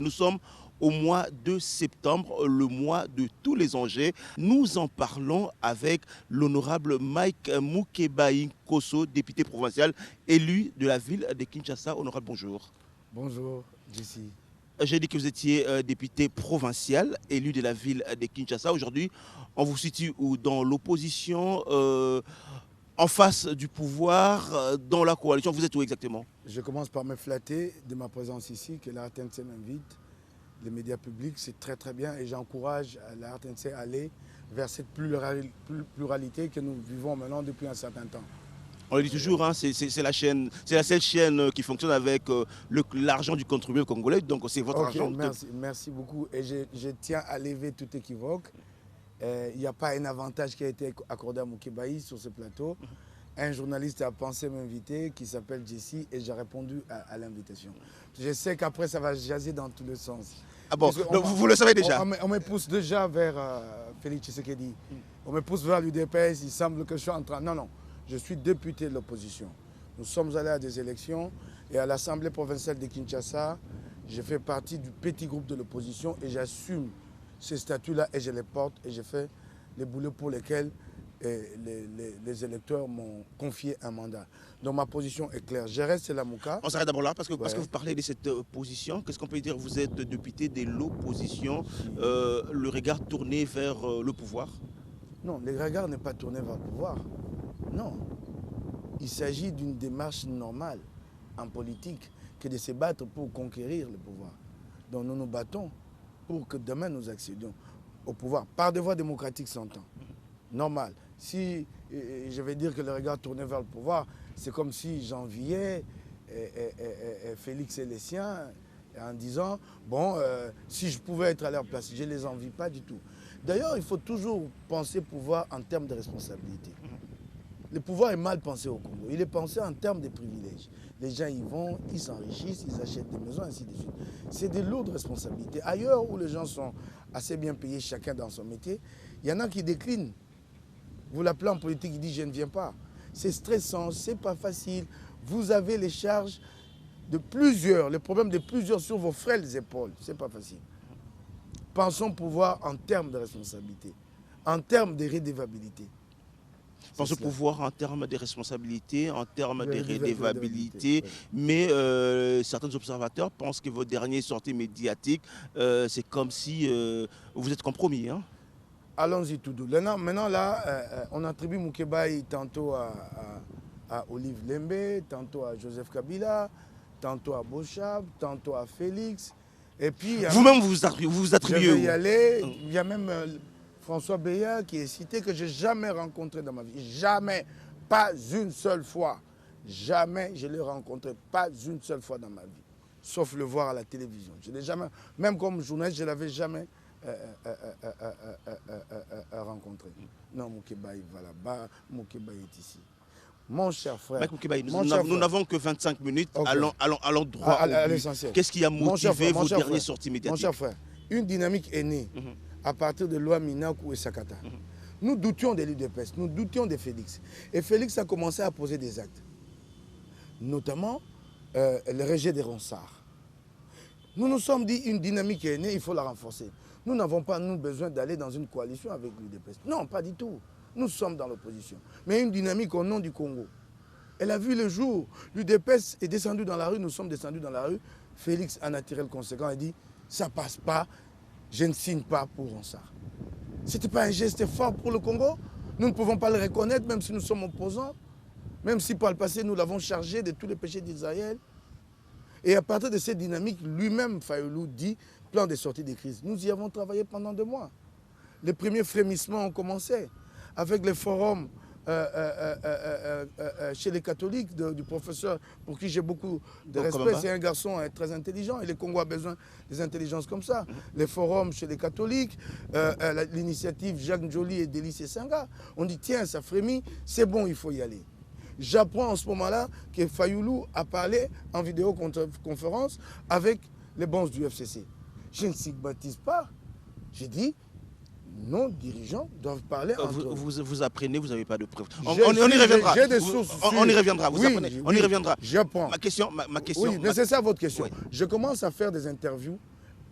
Nous sommes au mois de septembre, le mois de tous les Angers. Nous en parlons avec l'honorable Mike Moukebaï Kosso, député provincial, élu de la ville de Kinshasa. Honorable, bonjour. Bonjour, Jessie. J'ai dit que vous étiez député provincial, élu de la ville de Kinshasa. Aujourd'hui, on vous situe dans l'opposition, en face du pouvoir, dans la coalition. Vous êtes où exactement? Je commence par me flatter de ma présence ici, que la RTNC m'invite. Les médias publics, c'est très très bien et j'encourage la RTNC à aller vers cette pluralité que nous vivons maintenant depuis un certain temps. On le dit toujours, hein, c'est la seule chaîne qui fonctionne avec l'argent du contribuable congolais, donc c'est votre argent. Merci beaucoup. Et je tiens à lever tout équivoque. Il n'y a pas un avantage qui a été accordé à Moukebaï sur ce plateau. Un journaliste a pensé m'inviter qui s'appelle Jessie et j'ai répondu à l'invitation. Je sais qu'après ça va jaser dans tous les sens. Ah bon, donc vous le savez déjà. On me pousse déjà vers Félix Tshisekedi. On me pousse vers l'UDPS, il semble que je suis en train... Non, je suis député de l'opposition. Nous sommes allés à des élections et à l'Assemblée provinciale de Kinshasa, je fais partie du petit groupe de l'opposition et j'assume ces statuts-là et je les porte et je fais les boulots pour lesquels les électeurs m'ont confié un mandat. Donc ma position est claire. Je reste la Mouka. On s'arrête d'abord là parce que vous parlez de cette position. Qu'est-ce qu'on peut dire? Vous êtes député de l'opposition, le regard tourné vers le pouvoir? Non, le regard n'est pas tourné vers le pouvoir. Non. Il s'agit d'une démarche normale en politique que de se battre pour conquérir le pouvoir. Donc nous nous battons pour que demain nous accédions au pouvoir par des voies démocratiques s'entend. Normal. Si je vais dire que le regard tourné vers le pouvoir, c'est comme si j'enviais Félix et les siens en disant, bon, si je pouvais être à leur place, je ne les envie pas du tout. D'ailleurs, il faut toujours penser pouvoir en termes de responsabilité. Le pouvoir est mal pensé au Congo. Il est pensé en termes de privilèges. Les gens y vont, ils s'enrichissent, ils achètent des maisons, ainsi de suite. C'est de lourdes responsabilités. Ailleurs où les gens sont assez bien payés, chacun dans son métier, il y en a qui déclinent. Vous l'appelez en politique, il dit « je ne viens pas ». C'est stressant, c'est pas facile. Vous avez les charges de plusieurs, les problèmes de plusieurs sur vos frêles épaules. C'est pas facile. Pensons pouvoir en termes de responsabilité, en termes de rédévabilité. Pensez pouvoir en termes de responsabilité, en termes de rédévabilité, mais certains observateurs pensent que vos dernières sorties médiatiques, c'est comme si vous êtes compromis. Hein? Allons-y tout doux. Maintenant, là, on attribue Moukebaï tantôt à Olive Lembe, tantôt à Joseph Kabila, tantôt à Bochab, tantôt à Félix. Et puis... Vous-même, vous attribuez... Je vais y aller. Il y a même François Beya qui est cité que je n'ai jamais rencontré dans ma vie. Jamais. Pas une seule fois. Jamais je l'ai rencontré. Pas une seule fois dans ma vie. Sauf le voir à la télévision. Je l'ai jamais... Même comme journaliste, je ne l'avais jamais... rencontrer. Non, Moukebaï, voilà. Moukebaï est ici. Mon cher frère. Moukebaï, nous n'avons que 25 minutes. Okay. Allons droit à l'essentiel. Qu'est-ce qui a motivé vos dernières sorties médiatiques? Mon cher frère, une dynamique est née à partir de Loi Minakou et Sakata. Nous doutions de l'UDPS, nous doutions de Félix. Et Félix a commencé à poser des actes. Notamment le rejet des Ronsards. Nous nous sommes dit une dynamique est née, il faut la renforcer. Nous n'avons pas, nous, besoin d'aller dans une coalition avec l'UDPS. Non, pas du tout. Nous sommes dans l'opposition. Mais une dynamique au nom du Congo. Elle a vu le jour. L'UDPS est descendu dans la rue, nous sommes descendus dans la rue. Félix en a tiré le conséquent et dit, ça ne passe pas, je ne signe pas pour Ronsard. Ce n'était pas un geste fort pour le Congo. Nous ne pouvons pas le reconnaître, même si nous sommes opposants. Même si par le passé, nous l'avons chargé de tous les péchés d'Israël. Et à partir de cette dynamique, lui-même, Fayoulou, dit plan de sortie des crises. Nous y avons travaillé pendant 2 mois. Les premiers frémissements ont commencé avec les forums chez les catholiques du professeur pour qui j'ai beaucoup de respect. C'est un garçon très intelligent et le Congo a besoin des intelligences comme ça. Les forums chez les catholiques, l'initiative Jacques Njoli et Délice Sanga, on dit tiens, ça frémit, c'est bon, il faut y aller. J'apprends en ce moment-là que Fayoulou a parlé en vidéoconférence avec les bons du FCC. Je ne stigmatise pas. J'ai dit, nos dirigeants doivent parler entre eux. Vous apprenez, vous n'avez pas de preuves. On y reviendra. J'ai des sources. On y reviendra. Vous apprenez. On y reviendra. J'apprends. Ma question. Oui, mais c'est ça votre question. Oui. Je commence à faire des interviews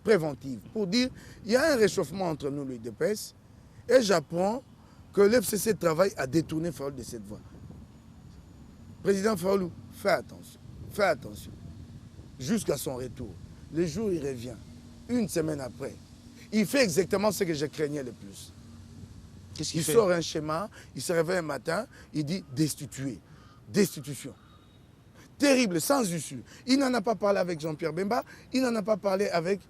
préventive pour dire il y a un réchauffement entre nous, l'UDPS, et j'apprends que l'FCC travaille à détourner Fayoulou de cette voie. Président Fayoulou, fais attention, jusqu'à son retour. Le jour où il revient, une semaine après, il fait exactement ce que je craignais le plus. Qu'est-ce qu'il fait? Il sort un schéma, il se réveille un matin, il dit destituer, destitution. Terrible, sans issue. Il n'en a pas parlé avec Jean-Pierre Bemba, il n'en a pas parlé avec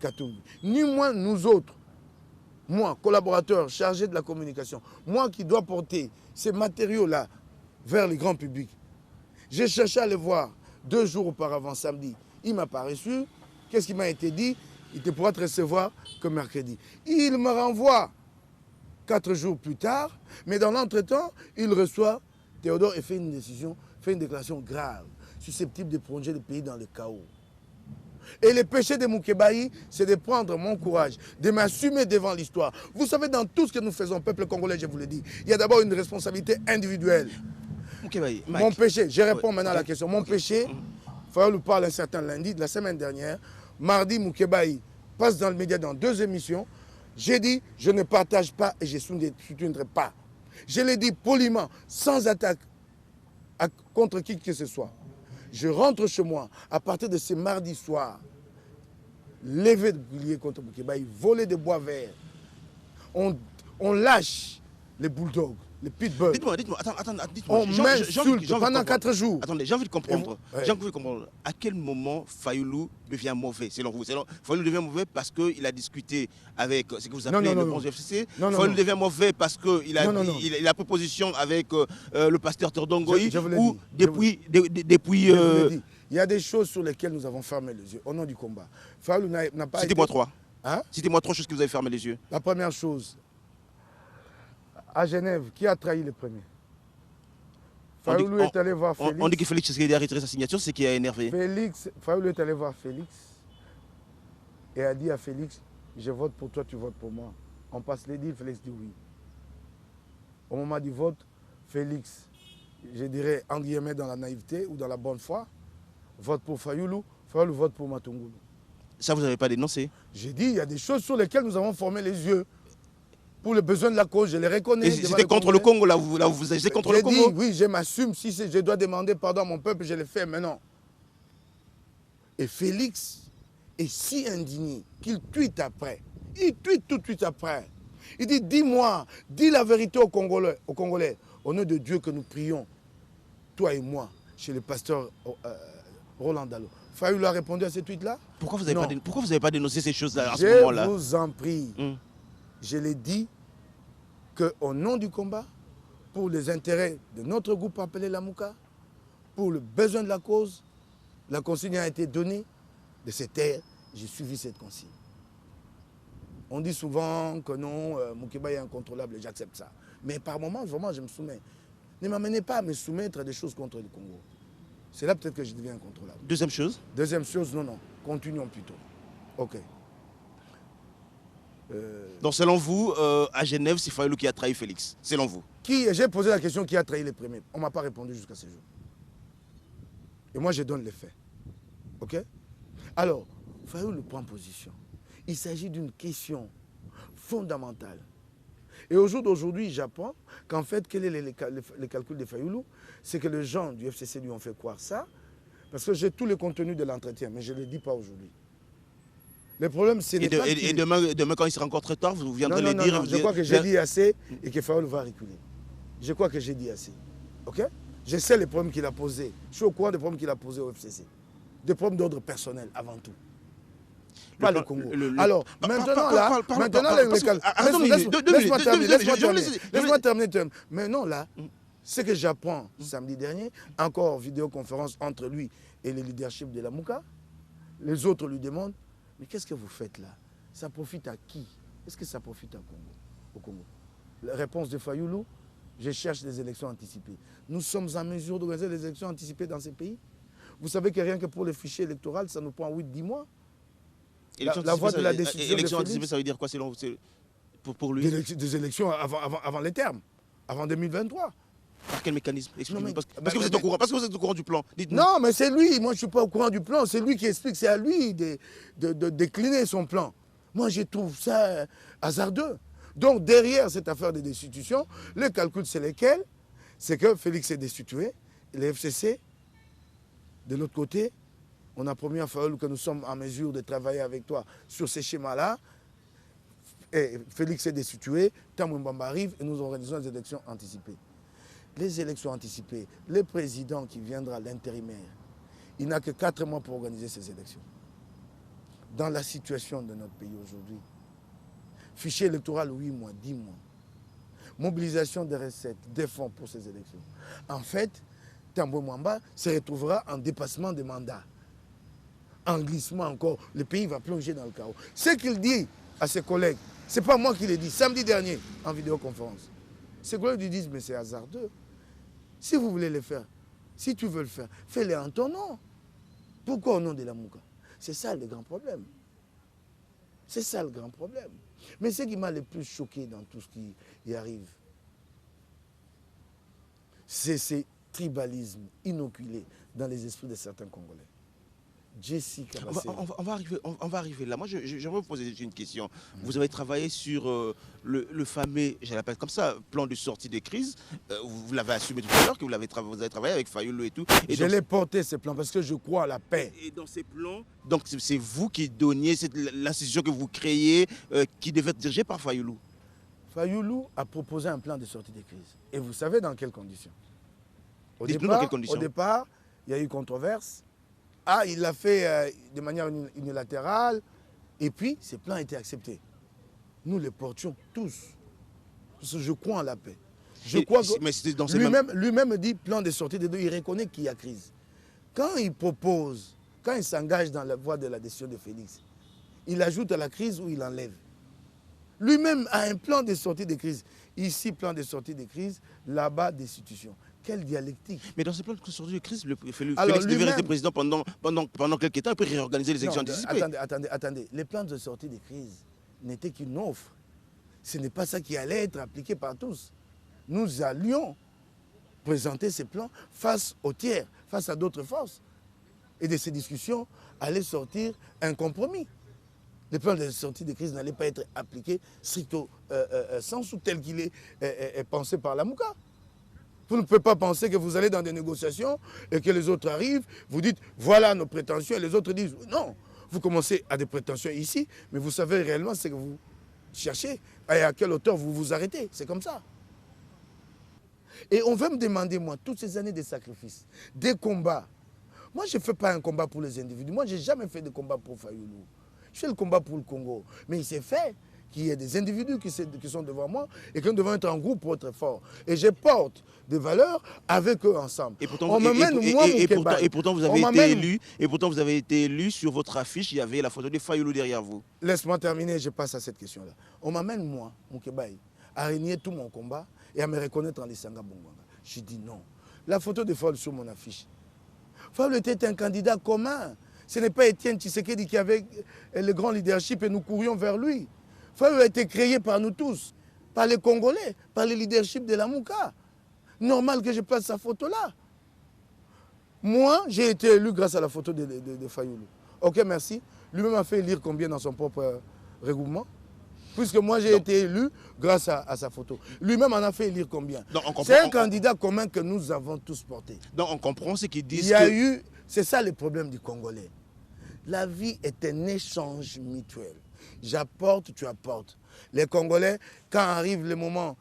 Katumbi. Ni moi, nous autres, moi, collaborateur chargé de la communication, moi qui dois porter ces matériaux-là vers le grand public. J'ai cherché à le voir 2 jours auparavant, samedi. Il ne m'a pas reçu. Qu'est-ce qui m'a été dit? Il ne pourra te recevoir que mercredi. Il me renvoie 4 jours plus tard, mais dans l'entretemps, il reçoit Théodore et fait une décision, fait une déclaration grave, susceptible de plonger le pays dans le chaos. Et le péché de Moukébaï, c'est de prendre mon courage, de m'assumer devant l'histoire. Vous savez, dans tout ce que nous faisons, peuple congolais, je vous le dis, il y a d'abord une responsabilité individuelle. Moukébaï, Mon péché, je réponds maintenant à la question. Mon péché, Fayoulou parle un certain lundi de la semaine dernière. Mardi, Moukébaï passe dans le média dans 2 émissions. J'ai dit, je ne partage pas et je ne soutiendrai pas. Je l'ai dit poliment, sans attaque contre qui que ce soit. Je rentre chez moi à partir de ce mardi soir, levé de bouclier contre Moukébaï, voler des bois verts. On lâche les bulldogs, les pitbulls. Dites-moi, dites-moi. On m'insulte pendant 4 jours. Attendez, j'ai envie de comprendre. Ouais. J'ai envie de comprendre. À quel moment Fayoulou devient mauvais, selon vous? Fayoulou devient mauvais parce qu'il a discuté avec ce que vous appelez le bon FCC. Fayoulou devient mauvais parce qu'il a pris position avec le pasteur Tordongoï. Ou depuis... Il y a des choses sur lesquelles nous avons fermé les yeux au nom du combat. Fayoulou n'a pas été... Citez-moi 3. Hein? Citez-moi 3 choses que vous avez fermé les yeux. La première chose, à Genève, qui a trahi le premier? Fayoulou est allé voir Félix. On dit que Félix Tshisekedi a retiré sa signature, c'est qui a énervé. Fayoulou est allé voir Félix et a dit à Félix, je vote pour toi, tu votes pour moi. On passe les deals, Félix dit oui. Au moment du vote, Félix, je dirais en guillemets dans la naïveté ou dans la bonne foi, vote pour Fayoulou, Fayoulou vote pour Matungulu. Ça, vous n'avez pas dénoncé? J'ai dit, il y a des choses sur lesquelles nous avons formé les yeux. Pour le besoin de la cause, je les reconnais. C'était contre le Congo, là, vous agissez contre le Congo? J'ai dit, oui, je m'assume. Si je dois demander pardon à mon peuple, je le fais maintenant. Et Félix est si indigné qu'il tweete après. Il tweete tout de suite après. Il dit, dis-moi, dis la vérité aux Congolais. Au nom de Dieu que nous prions, toi et moi, chez le pasteur Roland Dalo. Fayoulou a répondu à ce tweet-là? Pourquoi vous n'avez pas dénoncé ces choses-là à ce moment-là? Je vous en prie. Je l'ai dit qu'au nom du combat, pour les intérêts de notre groupe appelé la Mouka, pour le besoin de la cause, la consigne a été donnée de se taire. J'ai suivi cette consigne. On dit souvent que non, Moukébaï est incontrôlable et j'accepte ça. Mais par moments, vraiment, je me soumets. Ne m'amenez pas à me soumettre à des choses contre le Congo. C'est là peut-être que je deviens incontrôlable. Deuxième chose? Deuxième chose, non. Continuons plutôt. OK. Donc selon vous, à Genève, c'est Fayoulou qui a trahi Félix, selon vous? J'ai posé la question qui a trahi les premiers. On ne m'a pas répondu jusqu'à ce jour. Et moi, je donne les faits. OK? Alors, Fayoulou prend position. Il s'agit d'une question fondamentale. Et au jour d'aujourd'hui, j'apprends qu'en fait, quel est le calcul de Fayoulou? C'est que les gens du FCC lui ont fait croire ça, parce que j'ai tout le contenu de l'entretien, mais je ne le dis pas aujourd'hui. Le problème, c'est... Et demain, quand il sera encore très tard, vous viendrez les dire... Je crois que j'ai dit assez et que Fayoulou va reculer. Je crois que j'ai dit assez. OK? Je sais les problèmes qu'il a posés. Je suis au courant des problèmes qu'il a posés au FCC. Des problèmes d'ordre personnel, avant tout. Pas le Congo. Alors, maintenant, laisse-moi terminer. Maintenant, là, ce que j'apprends samedi dernier, encore vidéoconférence entre lui et le leadership de la Mouka, les autres lui demandent, mais qu'est-ce que vous faites là? Ça profite à qui? Est-ce que ça profite au Congo? La réponse de Fayoulou, je cherche des élections anticipées. Nous sommes en mesure d'organiser des élections anticipées dans ces pays. Vous savez que rien que pour le fichier électoral, ça nous prend 8-10 mois. La voie de la décision. Élections anticipées, ça veut dire quoi selon pour lui? Des élections avant les termes, avant 2023. Par quel mécanisme? Expliquez-nous. mais- Parce que vous êtes au courant, parce que vous êtes au courant du plan. Dites-nous. Non, mais c'est lui. Moi, je ne suis pas au courant du plan. C'est lui qui explique. C'est à lui de décliner son plan. Moi, je trouve ça hasardeux. Donc, derrière cette affaire de destitution, le calcul, c'est lequel? C'est que Félix est destitué, le FCC, de l'autre côté, on a promis à Fayoulou que nous sommes en mesure de travailler avec toi sur ces schémas-là. Et Félix est destitué, Tambwe Mbamba arrive et nous organisons des élections anticipées. Les élections anticipées, le président qui viendra, l'intérimaire, il n'a que 4 mois pour organiser ces élections. Dans la situation de notre pays aujourd'hui, fichier électoral 8 mois, 10 mois, mobilisation des recettes, des fonds pour ces élections. En fait, Tambwe Mbamba se retrouvera en dépassement des mandats, en glissement encore. Le pays va plonger dans le chaos. Ce qu'il dit à ses collègues, ce n'est pas moi qui l'ai dit, samedi dernier, en vidéoconférence. Ses collègues lui disent, mais c'est hasardeux. Si vous voulez le faire, si tu veux le faire, fais-le en ton nom. Pourquoi au nom de la Mouka? C'est ça le grand problème. C'est ça le grand problème. Mais ce qui m'a le plus choqué dans tout ce qui y arrive, c'est ces tribalismes inoculés dans les esprits de certains Congolais. Jessica Bassé. On va arriver là. Moi, j'aimerais vous poser une question. Vous avez travaillé sur le fameux, je l'appelle comme ça, plan de sortie de crise. Vous l'avez assumé tout à l'heure que vous avez travaillé avec Fayoulou et tout. Et je l'ai porté ce plan parce que je crois à la paix. Et dans ces plans, donc c'est vous qui donniez l'institution que vous créez, qui devait être dirigée par Fayoulou. Fayoulou a proposé un plan de sortie de crise. Et vous savez dans quelles conditions? Dans quelles conditions? Au départ, il y a eu controverse. Ah, il l'a fait de manière unilatérale. Et puis, ces plans ont été acceptés. Nous les portions tous. Parce que je crois en la paix. Je crois que lui-même dit plan de sortie de deux. Il reconnaît qu'il y a crise. Quand il propose, quand il s'engage dans la voie de la décision de Félix, il ajoute à la crise ou il enlève. Lui-même a un plan de sortie de crise. Ici, plan de sortie de crise. Là-bas, destitution. Quelle dialectique. Mais dans ce plan de sortie de crise, Félix devait rester président pendant quelques temps et puis réorganiser les élections anticipées. Attendez. Les plans de sortie de crise n'étaient qu'une offre. Ce n'est pas ça qui allait être appliqué par tous. Nous allions présenter ces plans face aux tiers, face à d'autres forces. Et de ces discussions allait sortir un compromis. Les plans de sortie de crise n'allaient pas être appliqués stricto sensu tel qu'il est pensé par la Mouka. Vous ne pouvez pas penser que vous allez dans des négociations et que les autres arrivent, vous dites voilà nos prétentions et les autres disent non. Vous commencez à des prétentions ici, mais vous savez réellement ce que vous cherchez et à quelle hauteur vous vous arrêtez. C'est comme ça. Et on va me demander, moi, toutes ces années de sacrifices, des combats. Moi, je ne fais pas un combat pour les individus. Moi, je n'ai jamais fait de combat pour Fayoulou. Je fais le combat pour le Congo. Mais il s'est fait qu'il y ait des individus qui sont devant moi et qui devant être en groupe pour être forts. Et je porte des valeurs avec eux ensemble. Et pourtant, vous avez été élu sur votre affiche, il y avait la photo de Fayoulou derrière vous. Laisse-moi terminer, je passe à cette question-là. On m'amène, moi, Moukebaï, à régner tout mon combat et à me reconnaître en Lissanga Bongwanga. Je dis non. La photo de Fayoulou sur mon affiche. Fayoulou était un candidat commun. Ce n'est pas Étienne Tshisekedi qui avait le grand leadership et nous courions vers lui. Fayoulou a été créé par nous tous, par les Congolais, par le leadership de la Mouka. Normal que je place sa photo là. Moi, j'ai été élu grâce à la photo de Fayoulou. Ok, merci. Lui-même a fait lire combien dans son propre regroupement. Puisque moi, j'ai été élu grâce à sa photo. Lui-même en a fait lire combien. C'est un candidat commun que nous avons tous porté. Donc on comprend ce qu'ils disent. Il y a eu... C'est ça le problème du Congolais. La vie est un échange mutuel. J'apporte, tu apportes. Les Congolais, quand arrive le moment,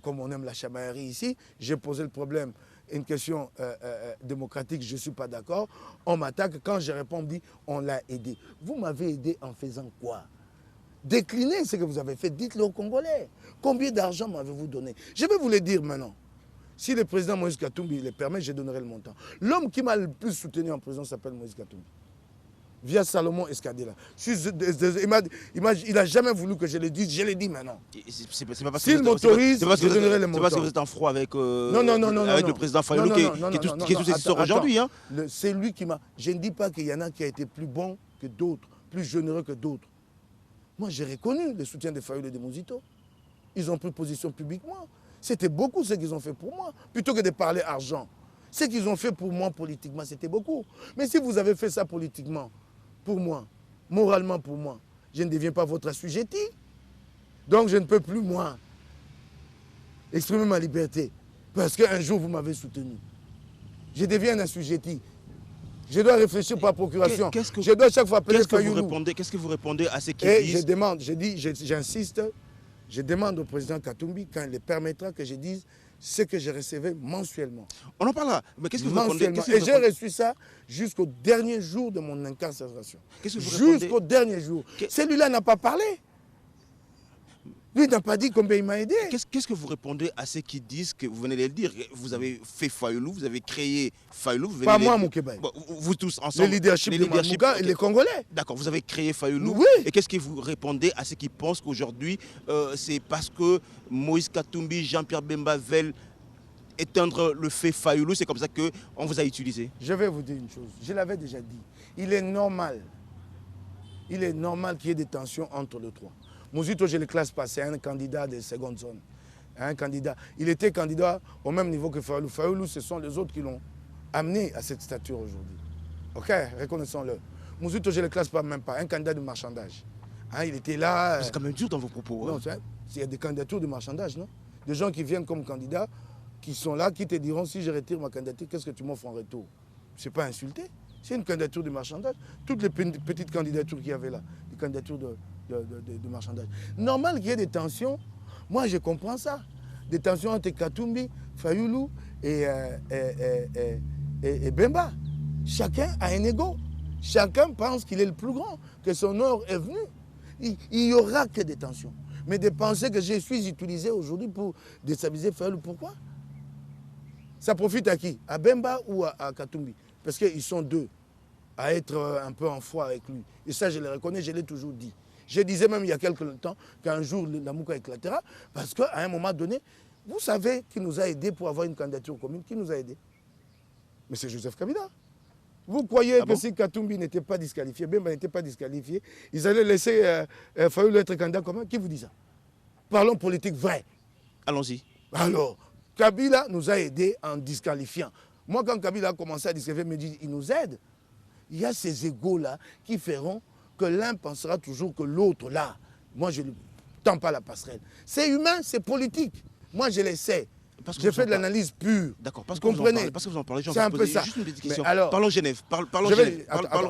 comme on aime la chamaillerie ici, j'ai posé le problème, une question démocratique, je ne suis pas d'accord. On m'attaque, quand je réponds, on me dit, on l'a aidé. Vous m'avez aidé en faisant quoi? Déclinez ce que vous avez fait, dites-le aux Congolais. Combien d'argent m'avez-vous donné? Je vais vous le dire maintenant. Si le président Moïse Katumbi le permet, je donnerai le montant. L'homme qui m'a le plus soutenu en prison s'appelle Moïse Katumbi. Via Salomon Escadela. Il n'a jamais voulu que je le dise, je l'ai dit maintenant. S'il m'autorise, je donnerai le montant. C'est parce que vous êtes en froid avec, non, avec le président Fayoulou qui est sous cette histoire aujourd'hui. Hein. C'est lui qui m'a... Je ne dis pas qu'il y en a qui a été plus bon que d'autres, plus généreux que d'autres. Moi, j'ai reconnu le soutien de Fayoulou et de Mozito. Ils ont pris position publiquement. C'était beaucoup ce qu'ils ont fait pour moi. Plutôt que de parler argent. Ce qu'ils ont fait pour moi politiquement, c'était beaucoup. Mais si vous avez fait ça politiquement, pour moi, moralement pour moi, je ne deviens pas votre assujetti. Donc je ne peux plus, moi, exprimer ma liberté. Parce qu'un jour, vous m'avez soutenu. Je deviens un assujetti. Je dois réfléchir par procuration. Je dois chaque fois appeler Fayoulou. Qu'est-ce que vous répondez à ce qui Et disent? je demande, j'insiste, je demande au président Katumbi, quand il le permettra, que je dise ce que je recevais mensuellement. On en parlera. Mais qu'est-ce que vous répondez? Et j'ai reçu ça jusqu'au dernier jour de mon incarcération. Jusqu'au dernier jour. Celui-là n'a pas parlé. Lui n'a pas dit combien il m'a aidé. Qu'est-ce que vous répondez à ceux qui disent que vous venez de le dire? Vous avez fait Fayoulou, vous avez créé Fayoulou. Pas moi, Moukébaye. Vous tous ensemble. Le leadership de Mouka et les Congolais. D'accord, vous avez créé Fayoulou. Oui. Et qu'est-ce que vous répondez à ceux qui pensent qu'aujourd'hui, c'est parce que Moïse Katumbi, Jean-Pierre Bemba veulent éteindre le fait Fayoulou, c'est comme ça qu'on vous a utilisé? Je vais vous dire une chose, je l'avais déjà dit. Il est normal qu'il y ait des tensions entre les trois. Mouzito, je ne le classe pas, c'est un candidat de seconde zone. Un candidat. Il était candidat au même niveau que Fayoulou. Fayoulou, ce sont les autres qui l'ont amené à cette stature aujourd'hui. Ok, reconnaissons-le. Mouzito, je ne le classe pas, même pas. Un candidat de marchandage. Hein, il était là. C'est quand même dur dans vos propos. Non, il y a des candidatures de marchandage, non? Des gens qui viennent comme candidats, qui sont là, qui te diront si je retire ma candidature, qu'est-ce que tu m'offres en retour? Ce n'est pas insulté. C'est une candidature de marchandage. Toutes les petites candidatures qu'il y avait là, des candidatures de marchandage. Normal qu'il y ait des tensions. Moi, je comprends ça. Des tensions entre Katumbi, Fayoulou et Bemba. Chacun a un ego. Chacun pense qu'il est le plus grand, que son heure est venue. Il n'y aura que des tensions. Mais de penser que je suis utilisé aujourd'hui pour déstabiliser Fayoulou, pourquoi? Ça profite à qui? À Bemba ou à Katumbi? Parce qu'ils sont deux à être un peu en foi avec lui. Et ça, je le reconnais, je l'ai toujours dit. Je disais même il y a quelques temps qu'un jour, la Mouka éclatera, parce qu'à un moment donné, vous savez qui nous a aidés pour avoir une candidature commune? Qui nous a aidés? Mais c'est Joseph Kabila. Vous croyez que si Katumbi n'était pas disqualifié, Bemba n'était pas disqualifié, ils allaient laisser Fayoulou être candidat commun? Qui vous dit ça? Parlons politique vrai. Allons-y. Alors, Kabila nous a aidés en disqualifiant. Moi, quand Kabila a commencé à disqualifier, il me dit, il nous aide. Il y a ces égos-là qui feront que l'un pensera toujours que l'autre là. Moi, je ne tends pas la passerelle. C'est humain, c'est politique. Moi, je le sais. J'ai fait de l'analyse pure. D'accord, parce que vous en parlez, c'est un peu ça. Juste une petite question. Alors, parlons Genève. Parlons Genève.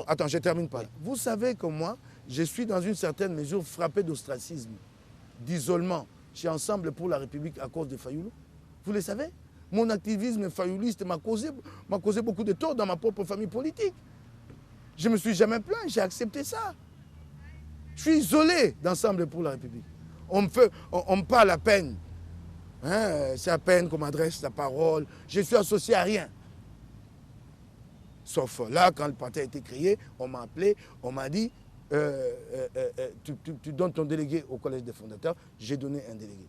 Attends, je ne termine pas. Vous savez que moi, je suis dans une certaine mesure frappé d'ostracisme, d'isolement chez Ensemble pour la République à cause de Fayoulou. Vous le savez? Mon activisme fayouliste m'a causé beaucoup de tort dans ma propre famille politique. Je ne me suis jamais plaint, j'ai accepté ça. Je suis isolé d'Ensemble pour la République. On me parle à peine. Hein, c'est à peine qu'on m'adresse la parole. Je suis associé à rien. Sauf là, quand le parti a été créé, on m'a appelé, on m'a dit, tu donnes ton délégué au collège des fondateurs. J'ai donné un délégué.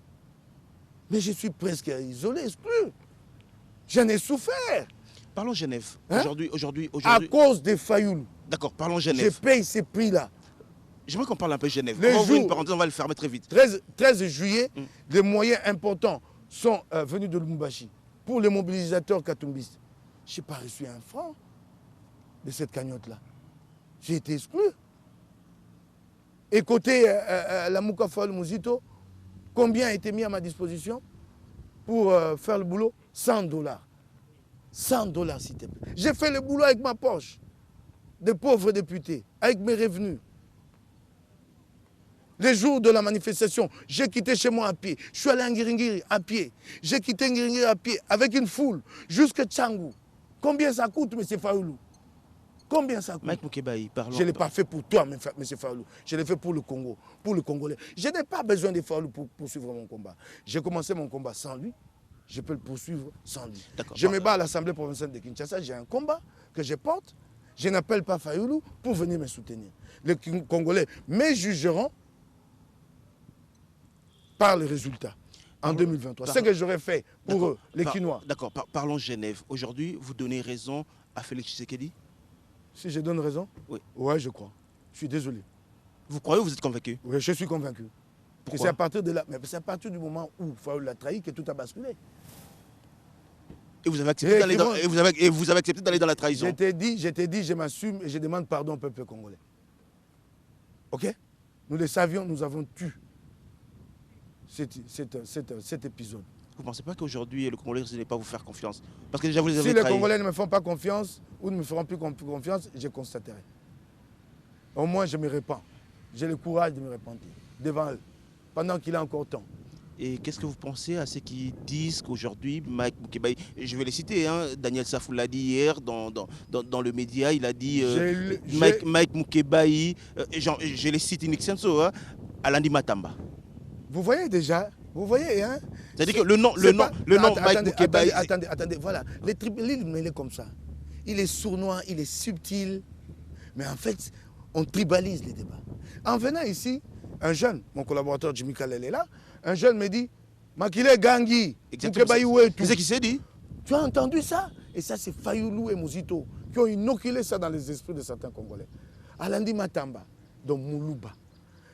Mais je suis presque isolé, exclu. J'en ai souffert. Parlons Genève. Hein? Aujourd'hui. À cause des Fayoulou. D'accord, parlons Genève. Je paye ces prix-là. J'aimerais qu'on parle un peu Genève. Les on va ouvrir jours, une parenthèse, on va le fermer très vite. 13 juillet, des moyens importants sont venus de Lubumbashi pour les mobilisateurs katumbistes. Je n'ai pas reçu un franc de cette cagnotte-là. J'ai été exclu. Et côté la Mouka Fayoulou Mouzito, combien a été mis à ma disposition pour faire le boulot? 100 $. 100 $, s'il te plaît. J'ai fait le boulot avec ma poche de pauvres députés, avec mes revenus. Les jours de la manifestation, j'ai quitté chez moi à pied. Je suis allé à Ngiringiri à pied. J'ai quitté Ngiringiri à pied avec une foule jusqu'à Tchangou. Combien ça coûte, M. Fayoulou? Combien ça coûte? Mike Moukébaye, parlons. Je ne l'ai pas fait pour toi, M. Fayoulou. Je l'ai fait pour le Congo, pour le Congolais. Je n'ai pas besoin de Fayoulou pour poursuivre mon combat. J'ai commencé mon combat sans lui. Je peux le poursuivre sans lui. Je me bats à l'Assemblée provinciale de Kinshasa. J'ai un combat que je porte. Je n'appelle pas Fayoulou pour venir me soutenir. Les Congolais me jugeront par les résultats en 2023. Ce que j'aurais fait pour eux, les Quinois. D'accord, parlons Genève. Aujourd'hui, vous donnez raison à Félix Tshisekedi? Si je donne raison? Oui. Ouais, je crois. Je suis désolé. Vous croyez ou vous êtes convaincu? Oui, je suis convaincu. Que c'est à partir de là, mais c'est à partir du moment où Fayoulou l'a trahi que tout a basculé. Et vous avez accepté d'aller dans, et vous avez accepté d'aller dans la trahison. Je t'ai dit, je m'assume et je demande pardon au peuple congolais. Ok? Nous le savions, nous avons tué cet épisode. Vous ne pensez pas qu'aujourd'hui, le Congolais ne pas vous faire confiance? Parce que déjà, vous les avez si trahis. Les Congolais ne me font pas confiance ou ne me feront plus confiance, je constaterai. Au moins, je me répands. J'ai le courage de me repentir devant eux, pendant qu'il a encore temps. Et qu'est-ce que vous pensez à ceux qui disent qu'aujourd'hui, Mike Moukébaï, je vais les citer, hein, Daniel Safou l'a dit hier dans le média, il a dit Mike Moukébaï, je les cite in extenso, hein, Alandi Matamba. Vous voyez déjà, vous voyez, hein? C'est-à-dire que le nom Mike Moukébaï... Attendez, voilà, il est comme ça. Il est sournois, il est subtil, mais en fait, on tribalise les débats. En venant ici, un jeune, mon collaborateur Jimmy Kalel est là, un jeune me dit, Makile Gangi, Moukébaï où est tout? C'est ce qui s'est dit. Tu as entendu ça? Et ça, c'est Fayoulou et Mouzito qui ont inoculé ça dans les esprits de certains Congolais. Alandi Matamba, donc Moulouba.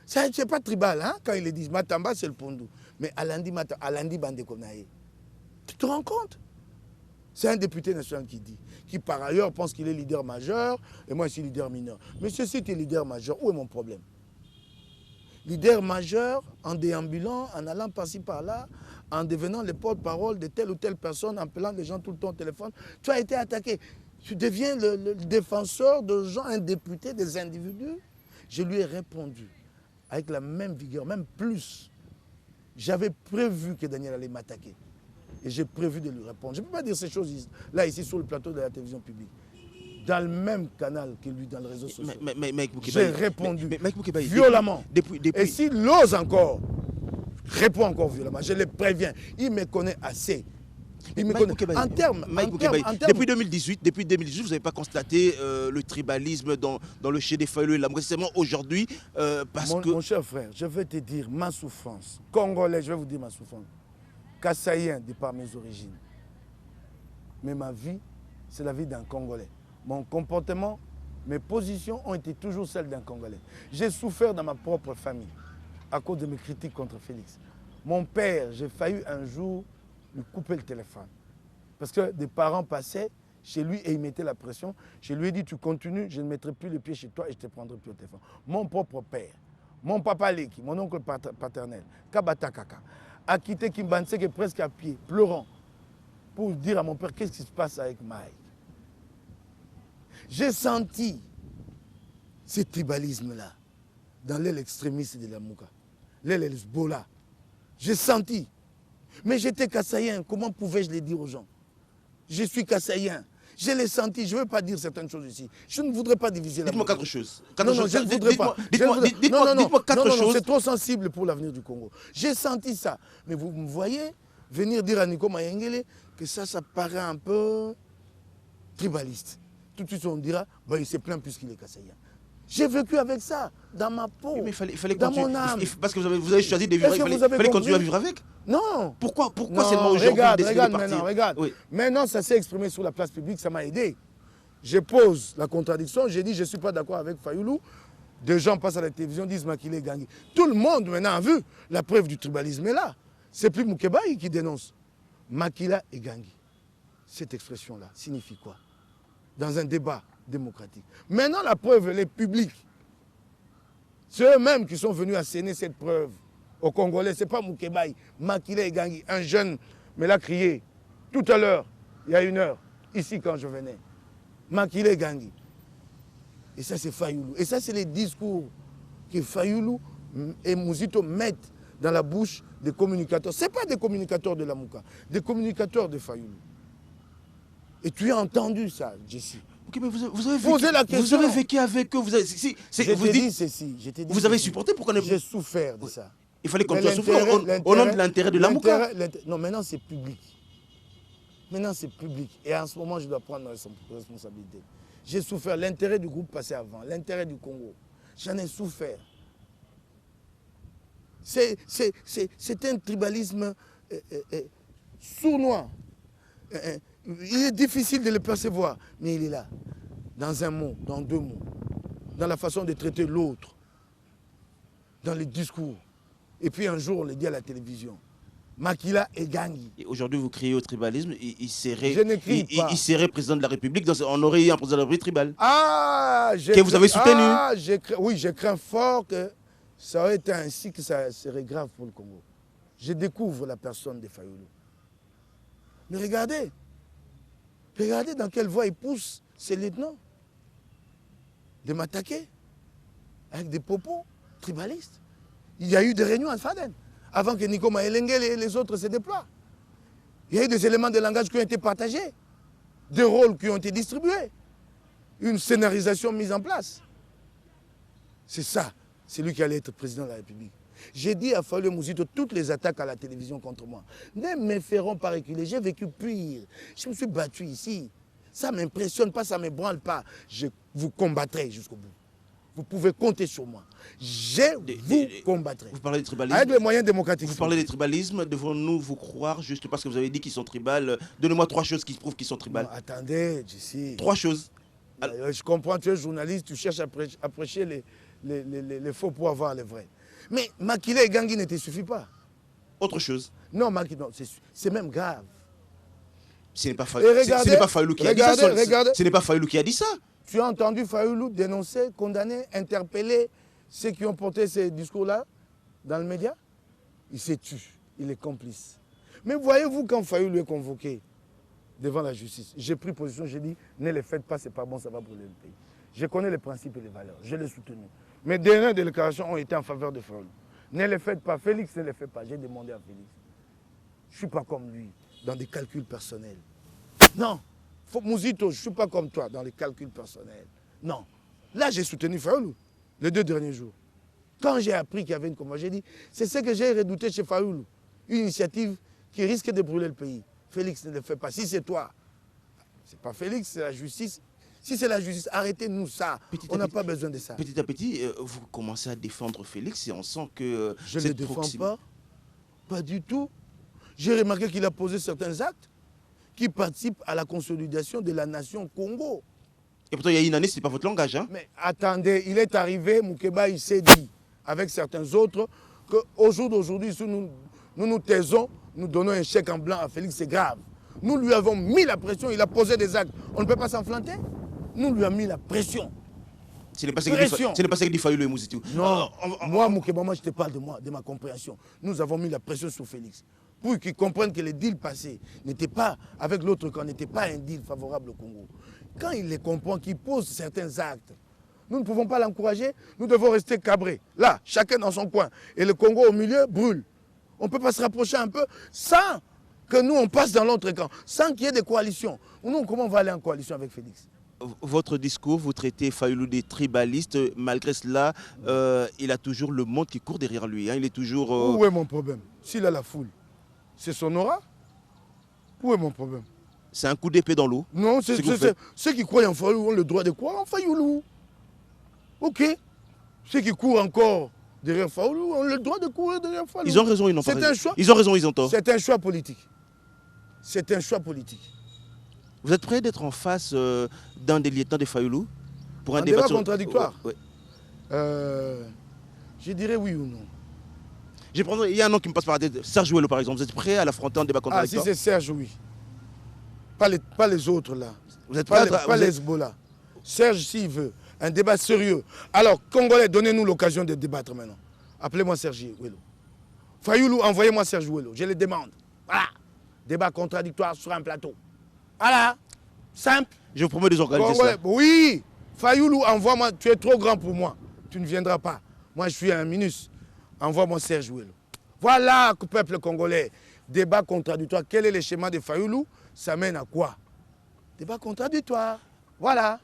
Ça, c'est pas tribal, hein, quand ils le disent. Matamba, c'est le Pondou. Mais Alandi Bandekonaye. Tu te rends compte? C'est un député national qui dit, qui par ailleurs pense qu'il est leader majeur, et moi je suis leader mineur. Monsieur, si tu es leader majeur, où est mon problème? Leader majeur, en déambulant, en allant par-ci par-là, en devenant le porte-parole de telle ou telle personne, en appelant les gens tout le temps au téléphone, tu as été attaqué. Tu deviens le défenseur de gens, un député, des individus. Je lui ai répondu avec la même vigueur, même plus. J'avais prévu que Daniel allait m'attaquer. Et j'ai prévu de lui répondre. Je ne peux pas dire ces choses là, ici, sur le plateau de la télévision publique. Dans le même canal que lui, dans les réseaux sociaux. J'ai répondu violemment. Et s'il ose encore, répond encore violemment. Je le préviens. Il me connaît assez. Il me connaît. En termes, depuis 2018, vous n'avez pas constaté le tribalisme dans le chez des Fayoulou et la c'est seulement aujourd'hui Mon cher frère, je vais te dire ma souffrance. Congolais, je vais vous dire ma souffrance. Kassaïen de par mes origines. Mais ma vie, c'est la vie d'un Congolais. Mon comportement, mes positions ont été toujours celles d'un Congolais. J'ai souffert dans ma propre famille à cause de mes critiques contre Félix. Mon père, j'ai failli un jour lui couper le téléphone. Parce que des parents passaient chez lui et ils mettaient la pression. Je lui ai dit, tu continues, je ne mettrai plus le pied chez toi et je ne te prendrai plus au téléphone. Mon propre père, mon papa Leki, mon oncle paternel, Kabata Kaka, a quitté Kimbanseke presque à pied, pleurant, pour dire à mon père, qu'est-ce qui se passe avec Mike? J'ai senti ce tribalisme-là dans l'aile extrémiste de la Mouka, l'aile Hezbollah. J'ai senti. Mais j'étais kassaïen, comment pouvais-je le dire aux gens? Je suis kassaïen. Je l'ai senti, je ne veux pas dire certaines choses ici. Je ne voudrais pas diviser la Dites-moi quatre choses. Non, je ne voudrais pas. Dites-moi quatre choses. C'est trop sensible pour l'avenir du Congo. J'ai senti ça. Mais vous me voyez venir dire à Nico Mayengele que ça paraît un peu tribaliste. Tout de suite, on dira, bah, il s'est plaint puisqu'il est kassaïen. J'ai vécu avec ça, dans ma peau, mais il fallait dans mon âme. Parce que vous avez choisi de vivre avec. Il fallait continuer à vivre avec. Non. Pourquoi seulement aujourd'hui regarde maintenant, regarde. Oui. Maintenant, ça s'est exprimé sur la place publique, ça m'a aidé. Je pose la contradiction, j'ai dit, je ne suis pas d'accord avec Fayoulou. Des gens passent à la télévision, disent Makile Gangi. Tout le monde maintenant a vu, la preuve du tribalisme est là. C'est plus Moukébaï qui dénonce. Makila et Gangi. Cette expression-là signifie quoi? Dans un débat démocratique. Maintenant, la preuve, elle est publique. C'est eux-mêmes qui sont venus asséner cette preuve aux Congolais. Ce n'est pas Moukébaï, Makile et Gangi. Un jeune me l'a crié tout à l'heure, il y a 1 heure, ici quand je venais. Makile et Gangi. Et ça, c'est Fayoulou. Et ça, c'est les discours que Fayoulou et Mouzito mettent dans la bouche des communicateurs. Ce n'est pas des communicateurs de la Mouka, des communicateurs de Fayoulou. Et tu as entendu ça, Jessie. Okay, mais vous avez vécu avec eux. Vous avez supporté pour qu'on ait... J'ai souffert de ça. Il fallait qu'on soit souffert au nom de l'intérêt de la Mouka. Non, maintenant c'est public. Maintenant c'est public. Et en ce moment, je dois prendre ma responsabilité. J'ai souffert. L'intérêt du groupe passé avant, l'intérêt du Congo. J'en ai souffert. C'est un tribalisme sournois. Il est difficile de le percevoir, mais il est là. Dans un mot, dans 2 mots. Dans la façon de traiter l'autre. Dans les discours. Et puis un jour, on le dit à la télévision. Makila et Gangui. Et aujourd'hui, vous criez au tribalisme. Il serait, Je ne crie pas. il serait président de la République. Donc on aurait eu un président de la République tribal. Ah, que vous avez soutenu. Ah, oui, je crains fort que ça aurait été ainsi que ça serait grave pour le Congo. Je découvre la personne de Fayulu. Mais regardez dans quelle voie il pousse ces lieutenants de m'attaquer avec des propos tribalistes. Il y a eu des réunions à Faden avant que Nico Maelenge et les autres se déploient. Il y a eu des éléments de langage qui ont été partagés, des rôles qui ont été distribués, une scénarisation mise en place. C'est ça, c'est lui qui allait être président de la République. J'ai dit à Fayulu Mouzito, toutes les attaques à la télévision contre moi ne me feront pas reculer. J'ai vécu pire. Je me suis battu ici. Ça ne m'impressionne pas, ça ne me branle pas. Je vous combattrai jusqu'au bout. Vous pouvez compter sur moi. Je vous combattrai. Vous parlez de tribalisme. Avec les moyens démocratiques. Vous parlez de tribalisme. Devons-nous vous croire juste parce que vous avez dit qu'ils sont tribales? Donnez-moi 3 choses qui prouvent qu'ils sont tribales. Non, attendez, Jessie. 3 choses. Je comprends, tu es journaliste, tu cherches à prêcher les faux pour avoir les vrais. Mais Makila et Gangui ne te suffit pas. Autre chose. Non, Makila, c'est même grave. Ce n'est pas Fayulu qui a dit ça. Ce n'est pas Fayulu qui a dit ça. Tu as entendu Fayulu dénoncer, condamner, interpeller ceux qui ont porté ces discours-là dans le média? Il s'est tué, il est complice. Mais voyez-vous, quand Fayulu est convoqué devant la justice, j'ai pris position, j'ai dit, ne les faites pas, c'est pas bon, ça va brûler le pays. Je connais les principes et les valeurs, je les ai soutenus. Mes dernières déclarations ont été en faveur de Fayulu. Ne les faites pas, Félix ne les fait pas, j'ai demandé à Félix. Je ne suis pas comme lui, dans des calculs personnels. Non. Mouzito, je ne suis pas comme toi dans les calculs personnels. Non. Là, j'ai soutenu Fayulu les 2 derniers jours. Quand j'ai appris qu'il y avait une convention, j'ai dit, c'est ce que j'ai redouté chez Fayulu. Une initiative qui risque de brûler le pays. Félix ne le fait pas. Si c'est toi, ce n'est pas Félix, c'est la justice. Si c'est la justice, arrêtez-nous ça. On n'a pas besoin de ça. Petit à petit, vous commencez à défendre Félix et on sent que... Je ne le défends pas. Pas du tout. J'ai remarqué qu'il a posé certains actes qui participent à la consolidation de la nation Congo. Et pourtant, il y a une année, ce n'est pas votre langage. Hein? Mais attendez, il est arrivé, Moukeba, il s'est dit, avec certains autres, qu'au jour d'aujourd'hui, si nous taisons, nous donnons un chèque en blanc à Félix, c'est grave. Nous lui avons mis la pression, il a posé des actes. On ne peut pas s'enflanter. Nous lui avons mis la pression. Ce n'est pas ce qu'il dit Fayulu et Mouzito. Non, moi, Moukeba, moi, je te parle de moi, de ma compréhension. Nous avons mis la pression sur Félix. Pour qu'ils comprennent que le deal passé n'était pas, avec l'autre camp, n'était pas un deal favorable au Congo. Quand il les comprend, qu'il pose certains actes, nous ne pouvons pas l'encourager, nous devons rester cabrés. Là, chacun dans son coin. Et le Congo au milieu brûle. On ne peut pas se rapprocher un peu sans que nous, on passe dans l'autre camp, sans qu'il y ait des coalitions. Nous, comment on va aller en coalition avec Félix? Votre discours, vous traitez Fayulu des tribalistes. Malgré cela, il a toujours le monde qui court derrière lui. Hein. Il est toujours... Où est mon problème? S'il a la foule, c'est son aura. Où est mon problème? C'est un coup d'épée dans l'eau. Non, ceux qui croient en Fayulu ont le droit de croire en Fayulu. Ok. Ceux qui courent encore derrière Fayulu ont le droit de courir derrière Fayulu. Ils ont raison, ils n'ont pas raison. C'est un choix. Ils ont raison, ils ont tort. C'est un choix politique. C'est un choix politique. Vous êtes prêt d'être en face d'un des lieutenants de Fayulu pour un débat contradictoire? Oui. Je dirais oui ou non. Il y a un nom qui me passe par la tête, Serge Ouello par exemple. Vous êtes prêt à l'affronter en débat contradictoire? Ah, si c'est Serge, oui. Pas les autres là. Vous êtes prêt pas les Hezbollah. Serge, s'il veut, un débat sérieux. Alors, Congolais, donnez-nous l'occasion de débattre maintenant. Appelez-moi Serge Ouello. Fayulu, envoyez-moi Serge Ouello. Je le demande. Voilà. Débat contradictoire sur un plateau. Voilà. Simple. Je vous promets de organiser ça. Oui. Fayulu, envoie-moi. Tu es trop grand pour moi. Tu ne viendras pas. Moi, je suis un ministre. Envoie-moi Serge Ouello. Voilà, peuple congolais. Débat contradictoire. Quel est le schéma de Fayulu? Ça mène à quoi? Débat contradictoire. Voilà.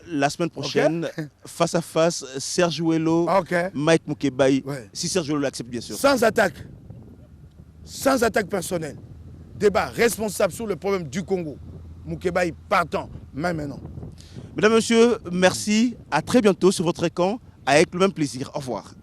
La semaine prochaine, okay. Face à face, Serge Ouello, okay. Mike Moukebaï. Ouais. Si Serge Ouello l'accepte, bien sûr. Sans attaque. Sans attaque personnelle. Débat responsable sur le problème du Congo. Moukebaï partant, même maintenant. Mesdames, Messieurs, merci. À très bientôt sur votre écran avec le même plaisir. Au revoir.